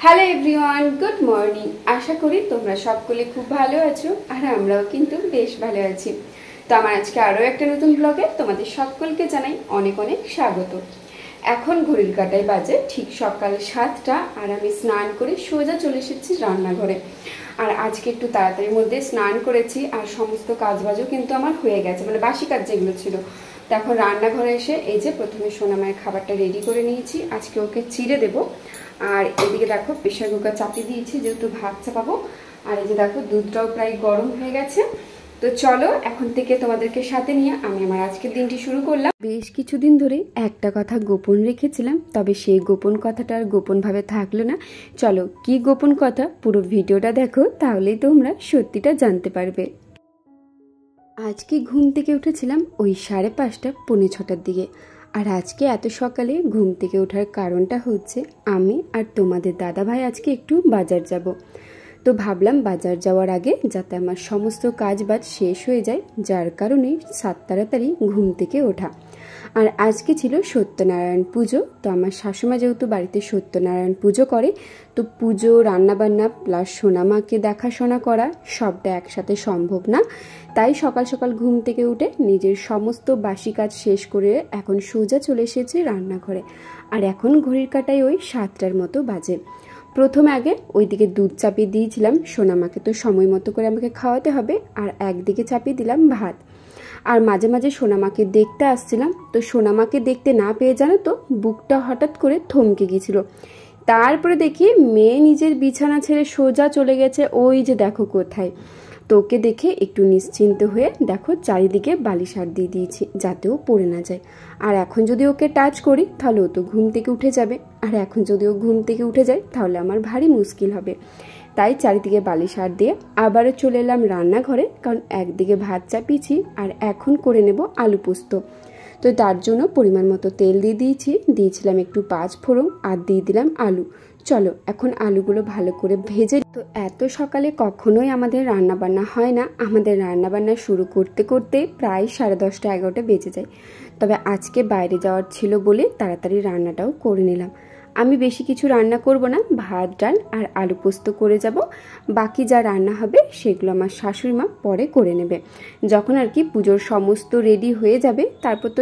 Hello everyone, good morning. আশা করি তোমরা সকলে খুব ভালো আছো আর আমরাও কিন্তু বেশ ভালো আছি। তো আমার আজকে আরও একটা নতুন ব্লগে তোমাদের সকলকে জানাই অনেক অনেক স্বাগত। এখন ঘড়ির কাঁটায় বাজে ঠিক সকাল 7টা আর আমি স্নান করে সোজা চলে এসেছি রান্নাঘরে। আর আজকে একটু তাড়াতাড়ির মধ্যে স্নান করেছি আর সমস্ত কাজবাজও কিন্তু আমার হয়ে গেছে, মানে বাসি কাজ যেগুলো ছিল। তো এখন রান্নাঘরে এসে এই যে প্রথমে সোনামায়ের খাবারটা রেডি করে নিয়েছি, আজকে ওকে চিড়ে দেবো। আর এদিকে দেখো প্রেশার কুকার চাপিয়ে দিয়েছি যেহেতু ভাত চাপাবো। আর এই যে দেখো দুধটাও প্রায় গরম হয়ে গেছে। তো চলো এখন থেকে তোমাদেরকে সাথে নিয়ে আমি আমার আজকের দিনটি শুরু করলাম। বেশ কিছুদিন ধরে একটা কথা গোপন রেখেছিলাম, তবে সেই গোপন কথাটা আর গোপনভাবে থাকলো না। চলো কি গোপন কথা, পুরো ভিডিওটা দেখো, তাহলেই তোমরা সত্যিটা জানতে পারবে। আজকে ঘুম থেকে উঠেছিলাম ওই 5:30 পৌনে 6টার দিকে। আর আজকে এত সকালে ঘুম থেকে ওঠার কারণটা হচ্ছে আমি আর তোমাদের দাদাভাই আজকে একটু বাজার যাব। তো ভাবলাম বাজার যাওয়ার আগে যাতে আমার সমস্ত কাজ বাজ শেষ হয়ে যায়, যার কারণে তাড়াতাড়ি ঘুম থেকে ওঠা। আর আজকে ছিল সত্যনারায়ণ পুজো। তো আমার শাশুমা যেহেতু বাড়িতে সত্যনারায়ণ পুজো করে, তো পুজো রান্নাবান্না প্লাস সোনামাকে দেখাশোনা করা সবটা একসাথে সম্ভব না। তাই সকাল সকাল ঘুম থেকে উঠে নিজের সমস্ত বাসি কাজ শেষ করে এখন সোজা চলে এসেছে রান্নাঘরে। আর এখন ঘড়ির কাঁটায় ওই 7টার মতো বাজে। প্রথমে আগে ওইদিকে দুধ চাপিয়ে দিয়েছিলাম, সোনামাকে তো সময় মতো করে আমাকে খাওয়াতে হবে। আর একদিকে চাপিয়ে দিলাম ভাত। আর মাঝে মাঝে সোনামাকে দেখতে আসছিলাম, তো সোনামাকে দেখতে না পেয়ে জানো তো বুকটা হঠাৎ করে থমকে গিয়েছিল। তারপরে দেখি মেয়ে নিজের বিছানা ছেড়ে সোজা চলে গেছে ওই যে দেখো কোথায়। তো ওকে দেখে একটু নিশ্চিন্ত হয়ে দেখো চারিদিকে বালিশ হাত দিয়ে দিয়েছি যাতেও পড়ে না যায়। আর এখন যদি ওকে টাচ করি তাহলে ও তো ঘুম থেকে উঠে যাবে, আর এখন যদি ও ঘুম থেকে উঠে যায় তাহলে আমার ভারী মুশকিল হবে। তাই চারিদিকে বালিশ হাত দিয়ে আবারও চলে এলাম রান্নাঘরে, কারণ একদিকে ভাত চাপিয়েছি আর এখন করে নেব আলু পোস্ত। তো তার জন্য পরিমাণ মতো তেল দিয়েছিলাম একটু 5 ফোড়ন আর দিয়ে দিলাম আলু। চলো এখন আলুগুলো ভালো করে ভেজে। তো এত সকালে কখনোই আমাদের রান্নাবান্না হয় না, আমাদের রান্নাবান্না শুরু করতে করতে প্রায় 10:30 11টা বেজে যায়। তবে আজকে বাইরে যাওয়ার ছিল বলে তাড়াতাড়ি রান্নাটাও করে নিলাম। আমি বেশি কিছু রান্না করব না, ভাত ডাল আর আলু পোস্ত করে যাব। বাকি যা রান্না হবে সেগুলো আমার শাশুড়ি মা পরে করে নেবে। যখন আর কি পুজোর সমস্ত রেডি হয়ে যাবে তারপর তো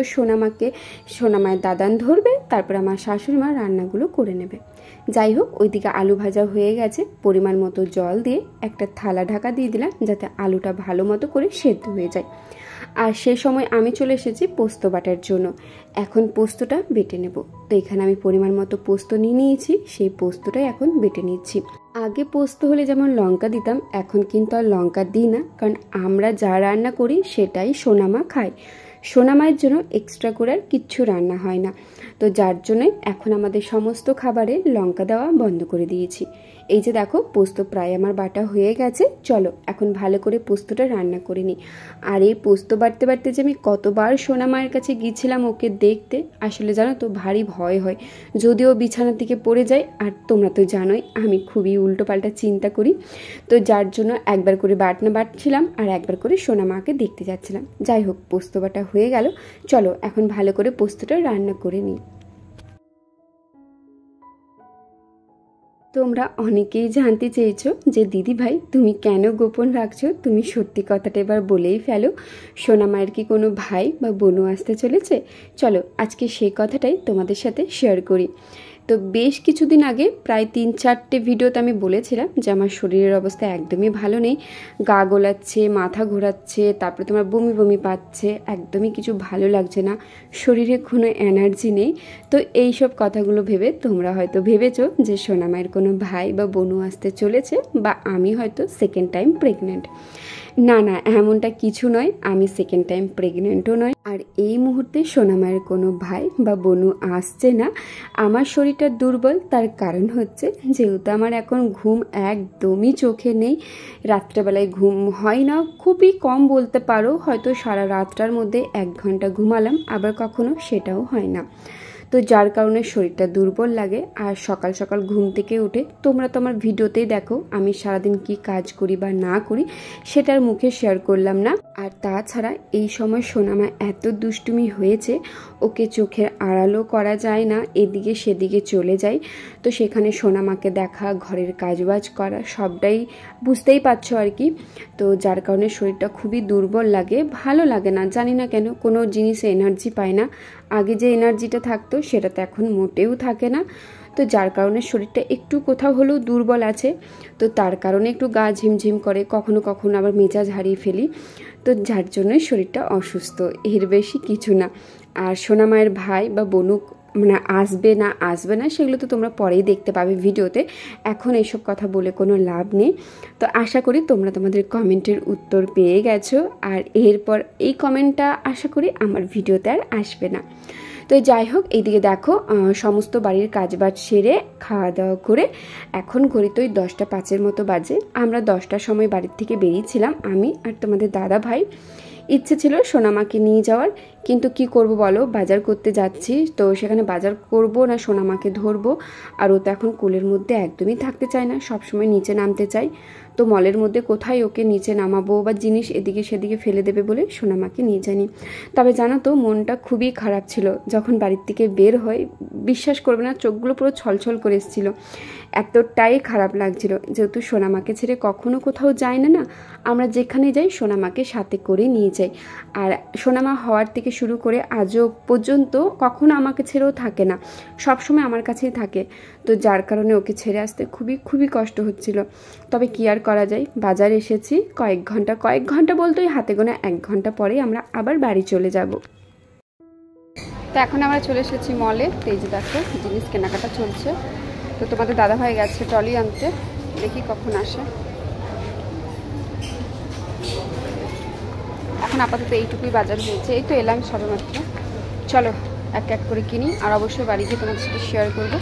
সোনামায়ের দাদান ধরবে, তারপর আমার শাশুড়ি মা রান্নাগুলো করে নেবে। যাই হোক, ওইদিকে আলু ভাজা হয়ে গেছে, পরিমাণ মতো জল দিয়ে একটা থালা ঢাকা দিয়ে দিলাম যাতে আলুটা ভালো মতো করে সেদ্ধ হয়ে যায়। আর সে সময় আমি চলে এসেছি পোস্ত বাটার জন্য। এখন পোস্তটা বেটে নেব। তো এখানে আমি পরিমাণ মতো পোস্ত নিয়েছি, সেই পোস্তটাই এখন বেটে নিচ্ছি। আগে পোস্ত হলে যেমন লঙ্কা দিতাম, এখন কিন্তু আর লঙ্কা দিই না, কারণ আমরা যা রান্না করি সেটাই সোনামা খায়। সোনামায়ের জন্য এক্সট্রা করে আর কিচ্ছু রান্না হয় না। তো যার জন্যই এখন আমাদের সমস্ত খাবারে লঙ্কা দেওয়া বন্ধ করে দিয়েছি। এই যে দেখো পোস্ত প্রায় আমার বাটা হয়ে গেছে। চলো এখন ভালো করে পোস্তটা রান্না করে নিই। আর এই পোস্ত বাটতে বাটতে যে আমি কতবার সোনামায়ের কাছে গিয়েছিলাম ওকে দেখতে, আসলে জানো তো ভারী ভয় হয় যদিও বিছানার দিকে পড়ে যায়। আর তোমরা তো জানোই আমি খুবই উল্টোপাল্টা চিন্তা করি। তো যার জন্য একবার করে বাটছিলাম আর একবার করে সোনামাকে দেখতে যাচ্ছিলাম। যাই হোক পোস্ত বাটা হয়ে গেল, চলো এখন ভালো করে পোস্তটা রান্না করে নিই। তোমরা অনেকেই জানতে চেয়েছো যে দিদি ভাই তুমি কেন গোপন রাখছো, তুমি সত্যি কথাটা এবার বলেই ফেলো। সোনামায়ের কি কোনো ভাই বা বোনও আসতে চলেছে? চলো আজকে সেই কথাটাই তোমাদের সাথে শেয়ার করি। তো বেশ কিছুদিন আগে প্রায় 3-4টে ভিডিওতে আমি বলেছিলাম যে আমার শরীরের অবস্থা একদমই ভালো নেই, গা গোলাচ্ছে, মাথা ঘোরাচ্ছে, তারপরে তোমার বমি বমি পাচ্ছে, একদমই কিছু ভালো লাগছে না, শরীরে কোনো এনার্জি নেই। তো এই সব কথাগুলো ভেবে তোমরা হয়তো ভেবেছো যে সোনামায়ের কোনো ভাই বা বোনও আসতে চলেছে, বা আমি হয়তো সেকেন্ড টাইম প্রেগনেন্ট। না না, এমনটা কিছু নয়, আমি সেকেন্ড টাইম প্রেগনেন্টও নয়। আর এই মুহূর্তে সোনামায়ের কোনো ভাই বা বোনও আসছে না। আমার শরীরটা দুর্বল, তার কারণ হচ্ছে যেহেতু আমার এখন ঘুম একদমই চোখে নেই, রাত্রেবেলায় ঘুম হয় না, খুবই কম বলতে পারো, হয়তো সারা রাতটার মধ্যে 1 ঘন্টা ঘুমালাম, আবার কখনো সেটাও হয় না। তো যার কারণে শরীরটা দুর্বল লাগে। আর সকাল সকাল ঘুম থেকে উঠে তোমরা তো আমার ভিডিওতেই দেখো আমি সারাদিন কি কাজ করি বা না করি সেটার মুখে শেয়ার করলাম না। আর তাছাড়া এই সময় সোনামা এত দুষ্টুমি হয়েছে, ওকে চোখের আড়ালও করা যায় না, এদিকে সেদিকে চলে যায়। তো সেখানে সোনামাকে দেখা, ঘরের কাজবাজ করা সবটাই বুঝতেই পারছো আর কি। তো যার কারণে শরীরটা খুবই দুর্বল লাগে, ভালো লাগে না, জানি না কেন, কোনো জিনিসে এনার্জি পায় না। আগে যে এনার্জিটা থাকতো সেটা তো এখন মোটেও থাকে না। তো যার কারণে শরীরটা একটু কোথাও হলেও দুর্বল আছে। তো তার কারণে একটু গা ঝিমঝিম করে, কখনো কখনো আবার মেজাজ হারিয়ে ফেলি। তো যার জন্যই শরীরটা অসুস্থ, এর বেশি কিছু না। আর সোনামায়ের ভাই বা বনুক মানে আসবে না সেগুলো তো তোমরা পরেই দেখতে পাবে ভিডিওতে, এখন এইসব কথা বলে কোনো লাভ নেই। তো আশা করি তোমরা তোমাদের কমেন্টের উত্তর পেয়ে গেছো। আর এরপর এই কমেন্টটা আশা করি আমার ভিডিওতে আর আসবে না। তো যাই হোক, এইদিকে দেখো সমস্ত বাড়ির কাজবাজ সেরে খাওয়া দাওয়া করে এখন ঘড়িতে ওই 10:05 মতো বাজে। আমরা 10টার সময় বাড়ির থেকে বেরিয়েছিলাম, আমি আর তোমাদের দাদা ভাই। ইচ্ছে ছিল সোনামাকে নিয়ে যাওয়ার, কিন্তু কি করব বলো, বাজার করতে যাচ্ছি। তো সেখানে বাজার করব না সোনামাকে ধরবো, আর ও তো এখন কোলের মধ্যে একদমই থাকতে চায় না, সবসময় নিচে নামতে চায়। তো মলের মধ্যে কোথায় ওকে নিচে নামাবো বা জিনিস এদিকে সেদিকে ফেলে দেবে বলে সোনামাকে নিয়ে যাইনি। তবে জানো তো মনটা খুবই খারাপ ছিল যখন বাড়ির থেকে বের হয়, বিশ্বাস করবে না, চোখগুলো পুরো ছলছল করে এসেছিলো, এতটাই খারাপ লাগছিল। যেহেতু সোনামাকে ছেড়ে কখনো কোথাও যায় না, আমরা যেখানে যাই সোনামাকে সাথে করে নিয়ে যাই। আর সোনামা হওয়ার থেকে শুরু করে আজও পর্যন্ত কখনো আমাকে ছেড়েও থাকে না, সবসময় আমার কাছেই থাকে। তো যার কারণে ওকে ছেড়ে আসতে খুবই কষ্ট হচ্ছিল। তবে কি আর করা যায়, বাজার এসেছি, কয়েক ঘন্টা বলতে ওই হাতে গোনা 1 ঘন্টা পরেই আমরা আবার বাড়ি চলে যাব। তো এখন আমরা চলে এসেছি মলে। এই যে দেখো জিনিস কেনাকাটা চলছে। তো তোমাদের দাদা ভাই গেছে ট্রলি আনতে, দেখি কখন আসে। এখন আপাতত এইটুকুই বাজার হয়েছে, এই তো এলাম সবেমাত্র। চলো এক এক করে কিনি, আর অবশ্যই বাড়ি গিয়ে তোমাদের সাথে শেয়ার করবো।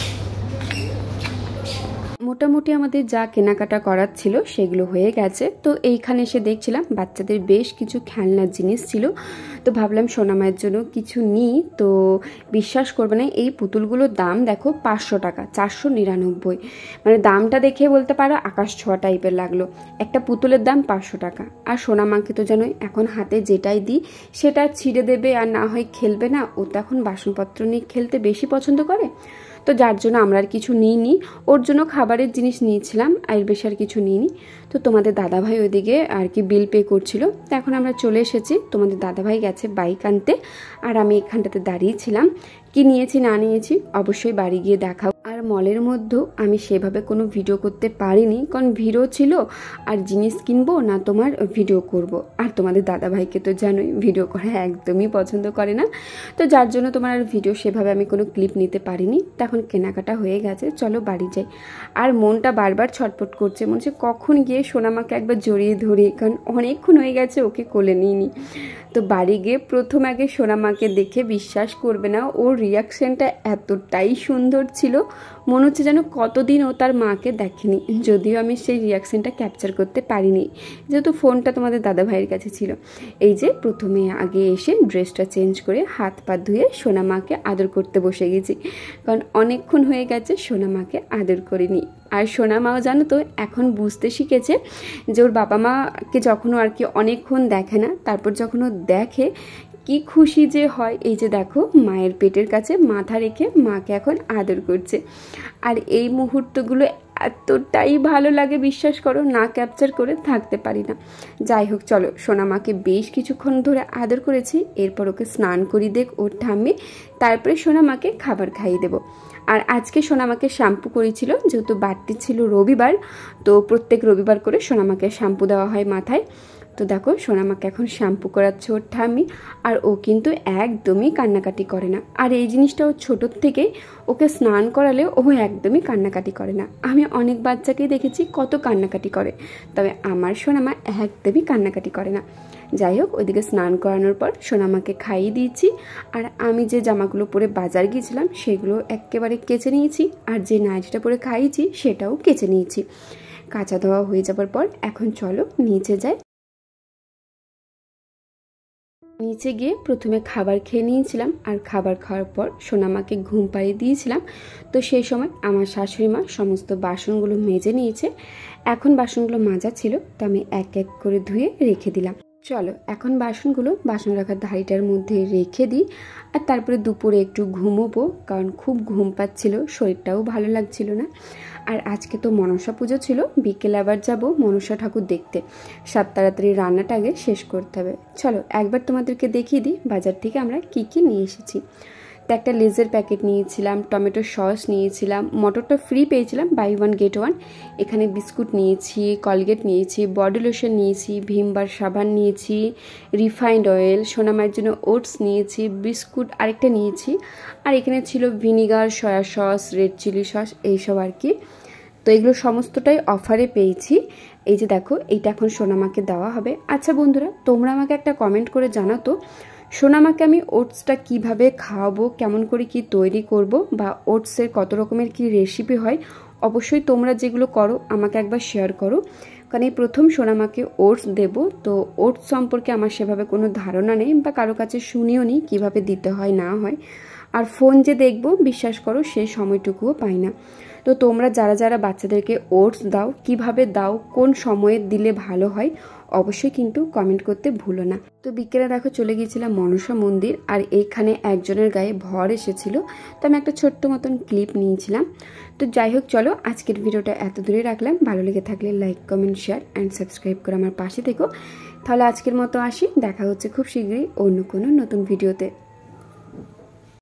মোটামুটি আমাদের যা কেনাকাটা করার ছিল সেগুলো হয়ে গেছে। তো এইখানে এসে দেখছিলাম বাচ্চাদের বেশ কিছু খেলনার জিনিস ছিল, তো ভাবলাম সোনামায়ের জন্য কিছু নিই। তো বিশ্বাস করবে না, এই পুতুলগুলোর দাম দেখো 500 টাকা, 499। মানে দামটা দেখে বলতে পারো আকাশ ছোঁয়া টাইপের লাগলো। একটা পুতুলের দাম 500 টাকা। আর সোনামাকে তো জানোই এখন হাতে যেটাই দিই সেটা ছিঁড়ে দেবে, আর না হয় খেলবে না। ও তো এখন বাসনপত্র নিয়ে খেলতে বেশি পছন্দ করে। তো যার জন্য আমরা আর কিছু নিইনি, ওর জন্য খাবারের জিনিস নিয়েছিলাম, আর বেশি আর কিছু নিইনি। তো তোমাদের দাদাভাই ওইদিকে আর কি বিল পে করছিল। তো এখন আমরা চলে এসেছি, তোমাদের দাদাভাই গেছে বাইক আনতে, আর আমি এখানটাতে দাঁড়িয়েছিলাম। কি নিয়েছি না নিয়েছি অবশ্যই বাড়ি গিয়ে দেখাও। আর মলের মধ্যেও আমি সেভাবে কোনো ভিডিও করতে পারিনি, কারণ ভিড়ও ছিল, আর জিনিস কিনবো না তোমার ভিডিও করব। আর তোমাদের দাদাভাইকে তো জানোই ভিডিও করা একদমই পছন্দ করে না। তো যার জন্য তোমার আর ভিডিও সেভাবে আমি কোনো ক্লিপ নিতে পারিনি। তখন কেনাকাটা হয়ে গেছে, চলো বাড়ি যাই। আর মনটা বারবার ছটফট করছে, মনে হচ্ছে কখন গিয়ে সোনামাকে একবার জড়িয়ে ধরি, কারণ অনেকক্ষণ হয়ে গেছে ওকে কোলে নিইনি। তো বাড়ি গিয়ে প্রথম আগে সোনামাকে দেখে বিশ্বাস করবে না, ওর রিয়াকশানটা এতটাই সুন্দর ছিল, মনে হচ্ছে যেন কতদিন ও তার মাকে দেখেনি। যদিও আমি সেই রিয়াকশানটা ক্যাপচার করতে পারিনি, যেহেতু ফোনটা তোমাদের দাদা ভাইয়ের কাছে ছিল। এই যে প্রথমে আগে এসে ড্রেসটা চেঞ্জ করে হাত পা ধুয়ে সোনামাকে আদর করতে বসে গেছি, কারণ অনেকক্ষণ হয়ে গেছে সোনামাকে আদর করিনি। আর সোনামাও জানো তো এখন বুঝতে শিখেছে যে ওর বাবা মাকে যখনও আর কি অনেকক্ষণ দেখে না, তারপর যখন ও দেখে কি খুশি যে হয়। এই যে দেখো মায়ের পেটের কাছে মাথা রেখে মাকে এখন আদর করছে। আর এই মুহূর্তগুলো এতটাই ভালো লাগে, বিশ্বাস করো, না ক্যাপচার করে থাকতে পারি না। যাই হোক চলো, সোনামাকে বেশ কিছুক্ষণ ধরে আদর করেছি, এরপর ওকে স্নান করি দেখ ওর ঠাম্মি, তারপরে সোনামাকে খাবার খাইয়ে দেবো। আর আজকে সোনামাকে শ্যাম্পু করেছিল, যেহেতু বাড়তি ছিল রবিবার, তো প্রত্যেক রবিবার করে সোনামাকে শ্যাম্পু দেওয়া হয় মাথায়। তো দেখো সোনামাকে এখন শ্যাম্পু করাচ্ছে ওর ঠাম্মি, আর ও কিন্তু একদমই কান্নাকাটি করে না। আর এই জিনিসটা ও ছোটোর থেকেই, ওকে স্নান করালেও ও একদমই কান্নাকাটি করে না। আমি অনেক বাচ্চাকেই দেখেছি কত কান্নাকাটি করে, তবে আমার সোনামা একদমই কান্নাকাটি করে না। যাই হোক, ওইদিকে স্নান করানোর পর সোনামাকে খাইয়ে দিয়েছি। আর আমি যে জামাগুলো পরে বাজার গিয়েছিলাম সেগুলো একেবারে কেচে নিয়েছি, আর যে নাইটিটা পরে খাইয়েছি সেটাও কেচে নিয়েছি। কাঁচা ধোয়া হয়ে যাবার পর এখন চলো নিচে যাই। নিচে গিয়ে প্রথমে খাবার খেয়ে নিয়েছিলাম, আর খাবার খাওয়ার পর সোনামাকে ঘুম পাড়িয়ে দিয়েছিলাম। তো সেই সময় আমার শাশুড়ি মা সমস্ত বাসনগুলো মেজে নিয়েছে। এখন বাসনগুলো মাজা ছিল, তো আমি এক এক করে ধুয়ে রেখে দিলাম। চলো এখন বাসনগুলো বাসন রাখার ধাড়িটার মধ্যে রেখে দিই, আর তারপরে দুপুরে একটু ঘুমোবো, কারণ খুব ঘুম পাচ্ছিল, শরীরটাও ভালো লাগছিল না। আর আজকে তো মনসা পুজো ছিল, বিকেলে আবার যাব মনসা ঠাকুর দেখতে। সাত তাড়াতাড়ি রান্নাটা আগে শেষ করতে হবে। চলো একবার তোমাদেরকে দেখিয়ে দিই বাজার থেকে আমরা কি কি নিয়ে এসেছি। তো একটা লেজের প্যাকেট নিয়েছিলাম, টমেটো সস নিয়েছিলাম, মটরটা ফ্রি পেয়েছিলাম, বাই ওয়ান গেট ওয়ান। এখানে বিস্কুট নিয়েছি, কলগেট নিয়েছি, বডি লোশন নিয়েছি, ভিমবার সাবান নিয়েছি, রিফাইন্ড অয়েল, সোনামায়ের জন্য ওটস নিয়েছি, বিস্কুট আরেকটা নিয়েছি, আর এখানে ছিল vinegar, soya sauce, red chilli sauce, এইসব আর কি। তো এগুলো সমস্তটাই অফারে পেয়েছি। এই যে দেখো, এইটা এখন সোনামাকে দেওয়া হবে। আচ্ছা বন্ধুরা, তোমরা আমাকে একটা কমেন্ট করে জানাও তো, সোনামাকে আমি ওটসটা কিভাবে খাওয়াবো, কেমন করে কি তৈরি করব, বা ওটসের কত রকমের কি রেসিপি হয়। অবশ্যই তোমরা যেগুলো করো আমাকে একবার শেয়ার করো, কারণ এই প্রথম সোনামাকে ওটস দেব। তো ওটস সম্পর্কে আমার সেভাবে কোনো ধারণা নেই, বা কারো কাছে শুনিও নি কীভাবে দিতে হয় না হয়। আর ফোন যে দেখবো, বিশ্বাস করো সেই সময়টুকুও পাই না। তো তোমরা যারা যারা বাচ্চাদেরকে ওটস দাও, কিভাবে দাও, কোন সময়ে দিলে ভালো হয়, অবশ্যই কিন্তু কমেন্ট করতে ভুলো না। তো বিকেলে দেখো চলে গিয়েছিলাম মনসা মন্দির, আর এইখানে একজনের গায়ে ভর এসেছিল, তো আমি একটা ছোট্ট মতন ক্লিপ নিয়েছিলাম। তো যাই হোক, চলো আজকের ভিডিওটা এত দূরে রাখলাম। ভালো লেগে থাকলে like, comment, share and subscribe করে আমার পাশে থেকো। তাহলে আজকের মতো আসি, দেখা হচ্ছে খুব শীঘ্রই অন্য কোনো নতুন ভিডিওতে।